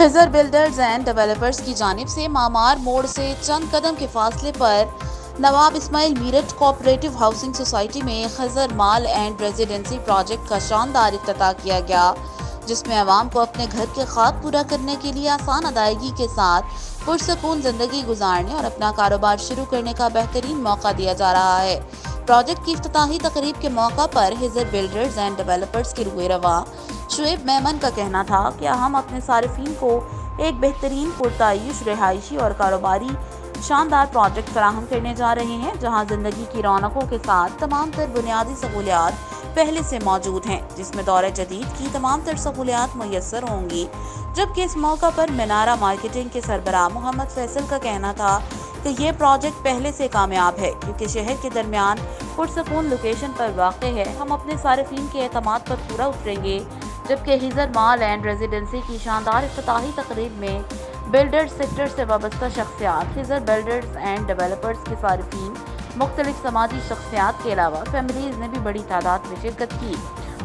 Khizr builders and developers की जानिब से मामार मोड़ से चंद कदम के फासले पर Nawab Ismail Meerut cooperative housing society में Khizar mall and residency project का शानदार इफ्तिताह किया गया, जिसमें अवाम को अपने घर के ख्वाब पूरा करने के लिए आसान अदायगी के साथ पुरसकून जिंदगी गुजारने और अपना कारोबार शुरू करने का बेहतरीन मौका दिया जा रहा है। प्रोजेक्ट की इफ्तिताही तकरीब के मौका पर हिजर बिल्डर्स एंड डेवलपर्स के रुए रवा शुएब मेमन का कहना था कि हम अपने सारिफीन को एक बेहतरीन पुरतायुश रिहायशी और कारोबारी शानदार प्रोजेक्ट फराहम करने जा रहे हैं, जहां जिंदगी की रौनकों के साथ तमाम तर बुनियादी सहूलियात पहले से मौजूद हैं, जिसमें दौरे जदीद की तमाम तर सहूलियात मुयस्सर होंगी। जबकि इस मौका पर मीनारा मार्केटिंग के सरबराह मोहम्मद फैसल का कहना था कि ये प्रोजेक्ट पहले से कामयाब है, क्योंकि शहर के दरमियान पुरसकून लोकेशन पर वाक़ है। हम अपने सारिफीन के एतमाद पर पूरा उतरेंगे। जबकि हिजर माल एंड रेजिडेंसी की शानदार इफ्तिताही तकरीब में बिल्डर्स सेक्टर से वाबस्ता शख्सियात, हिजर बिल्डर्स एंड डेवलपर्स के सारिफीन, मुख्तलिफ समाजी शख्सियात के अलावा फैमिलीज़ ने भी बड़ी तादाद में शिरकत की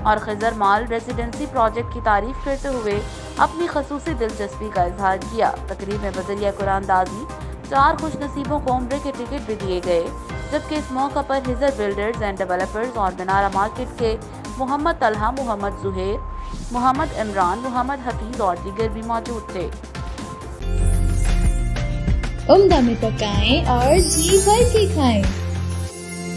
और खिजर माल रेजिडेंसी प्रोजेक्ट की तारीफ करते हुए अपनी खसूसी दिलचस्पी का इजहार किया। तकरीब में बजरिया कुरानदाजी 4 खुश नसीबों को उम्रे के टिकट भी दिए गए, जबकि इस मौका पर हिजर बिल्डर्स एंड डेवलपर्स और मीनारा मार्केट के मोहम्मद तलहा, मोहम्मद जुहेर, मोहम्मद इमरान, मोहम्मद हफीज और दीगर भी मौजूद थे। उम्दा में पकाएं और जी भर के खाएं।